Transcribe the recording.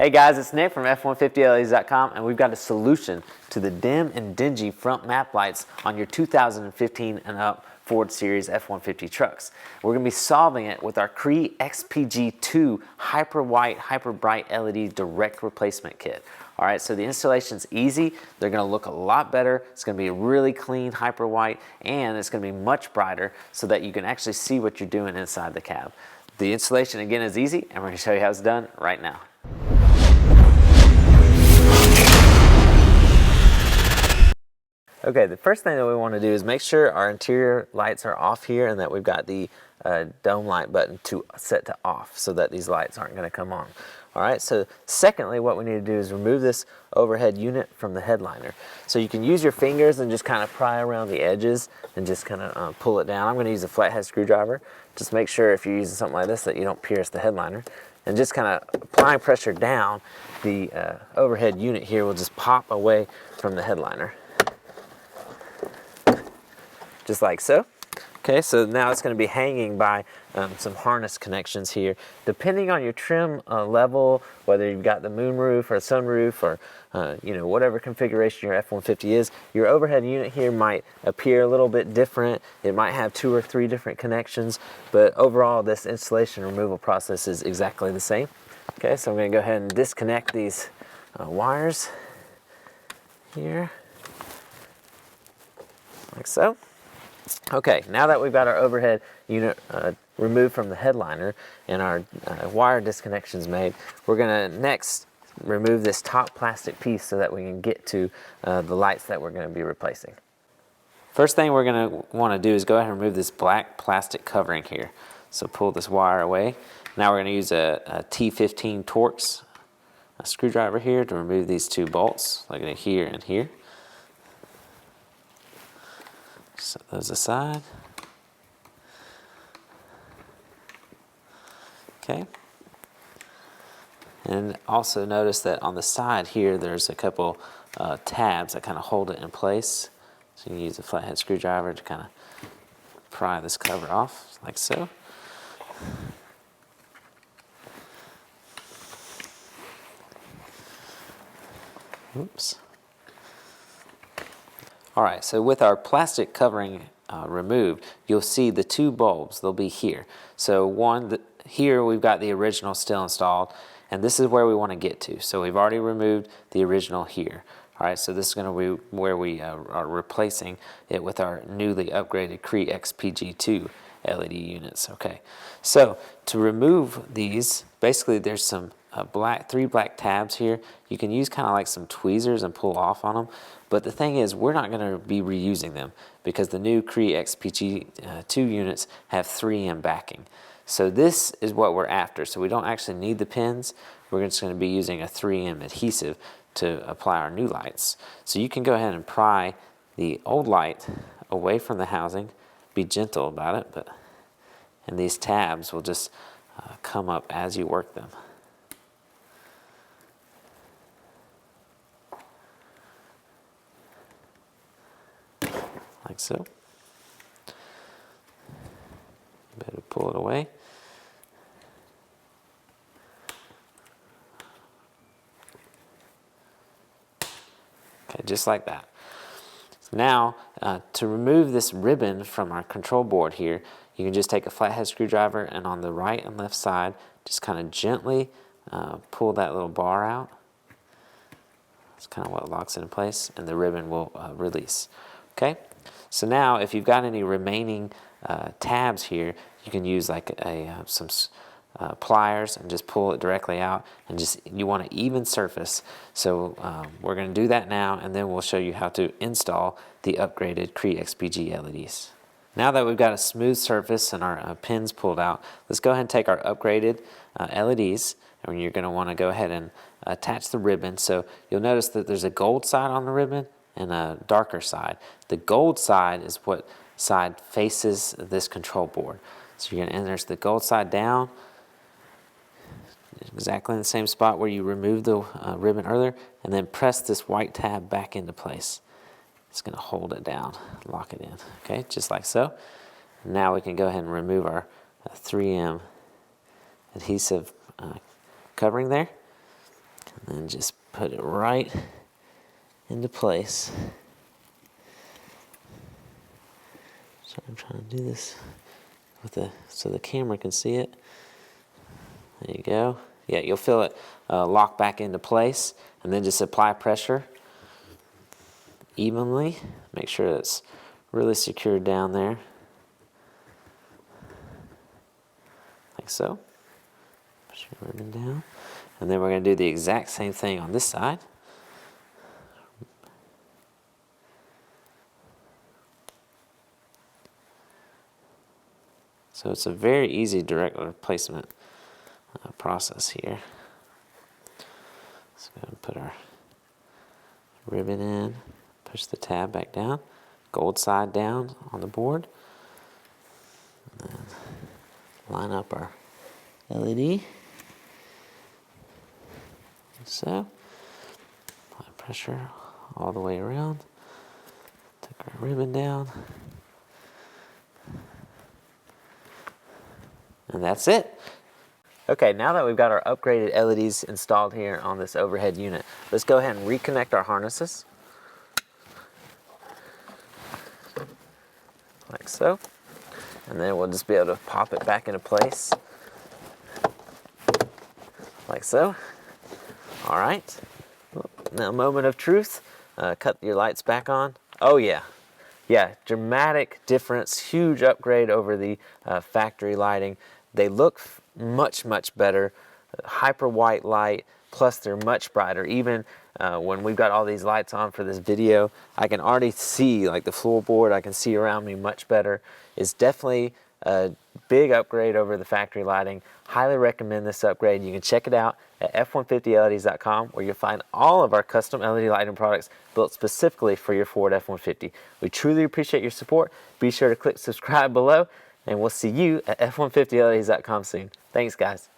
Hey guys, it's Nick from F150LEDs.com, and we've got a solution to the dim and dingy front map lights on your 2015 and up Ford Series F-150 trucks. We're going to be solving it with our CREE XPG-2 Hyper White, Hyper Bright LED Direct Replacement Kit. All right, so the installation's easy. They're going to look a lot better. It's going to be a really clean hyper white, and it's going to be much brighter so that you can actually see what you're doing inside the cab. The installation again is easy, and we're going to show you how it's done right now. Okay, the first thing that we want to do is make sure our interior lights are off here and that we've got the dome light button set to off so that these lights aren't going to come on. All right, so secondly, what we need to do is remove this overhead unit from the headliner. So you can use your fingers and just kind of pry around the edges and just kind of pull it down. I'm going to use a flathead screwdriver. Just make sure if you're using something like this that you don't pierce the headliner. And just kind of applying pressure down, the overhead unit here will just pop away from the headliner. Just like so. Okay, so now it's going to be hanging by some harness connections here. Depending on your trim level, whether you've got the moonroof or a sunroof or you know, whatever configuration your F-150 is, your overhead unit here might appear a little bit different. It might have 2 or 3 different connections, but overall this installation removal process is exactly the same. Okay, so I'm going to go ahead and disconnect these wires here, like so. Okay, now that we've got our overhead unit removed from the headliner and our wire disconnections made, we're going to next remove this top plastic piece so that we can get to the lights that we're going to be replacing. First thing we're going to want to do is go ahead and remove this black plastic covering here. So pull this wire away. Now we're going to use a T15 Torx screwdriver here to remove these 2 bolts, like here and here. Set those aside. Okay. And also notice that on the side here there's a couple tabs that kind of hold it in place. So you can use a flathead screwdriver to kind of pry this cover off, like so. Oops. All right, so with our plastic covering removed, you'll see the 2 bulbs. They'll be here. So here we've got the original still installed, and this is where we want to get to. So we've already removed the original here. All right, so this is going to be where we are replacing it with our newly upgraded CREE XPG-2 LED units. Okay, so to remove these, basically there's some 3 black tabs here. You can use kind of like some tweezers and pull off on them. But the thing is, we're not going to be reusing them because the new CREE XPG-2 units have 3M backing. So this is what we're after. So we don't actually need the pins. We're just going to be using a 3M adhesive to apply our new lights. So you can go ahead and pry the old light away from the housing. Be gentle about it, and these tabs will just come up as you work them. Like so. Better pull it away. Okay, just like that. So now, to remove this ribbon from our control board here, you can just take a flathead screwdriver and on the right and left side, just kind of gently pull that little bar out. That's kind of what locks it in place, and the ribbon will release. Okay? So now, if you've got any remaining tabs here, you can use like some pliers and just pull it directly out, and you want an even surface. So we're going to do that now, and then we'll show you how to install the upgraded CREE XPG LEDs. Now that we've got a smooth surface and our pins pulled out, let's go ahead and take our upgraded LEDs, and you're going to want to go ahead and attach the ribbon. So you'll notice that there's a gold side on the ribbon and a darker side. The gold side is what side faces this control board. So you're going to insert the gold side down, exactly in the same spot where you removed the ribbon earlier, and then press this white tab back into place. It's going to hold it down, lock it in, okay, just like so. Now we can go ahead and remove our 3M adhesive covering there. And then just put it right into place. So I'm trying to do this with so the camera can see it. There you go. Yeah, you'll feel it lock back into place, and then just apply pressure evenly. Make sure it's really secured down there, like so. Push your ribbon down, and then we're going to do the exact same thing on this side. So it's a very easy direct replacement process here. Let's go ahead and put our ribbon in, push the tab back down, gold side down on the board, and then line up our LED, like so. Apply pressure all the way around, take our ribbon down, and that's it. Okay, now that we've got our upgraded LEDs installed here on this overhead unit, let's go ahead and reconnect our harnesses. Like so. And then we'll just be able to pop it back into place. Like so. All right. Now, moment of truth. Cut your lights back on. Oh yeah. Yeah, dramatic difference, huge upgrade over the factory lighting. They look much, much better. Hyper white light, plus they're much brighter. Even when we've got all these lights on for this video, I can already see like the floorboard, I can see around me much better. It's definitely a big upgrade over the factory lighting. Highly recommend this upgrade. You can check it out at f150leds.com, where you'll find all of our custom LED lighting products built specifically for your Ford F-150. We truly appreciate your support. Be sure to click subscribe below, and we'll see you at f150leds.com soon. Thanks, guys.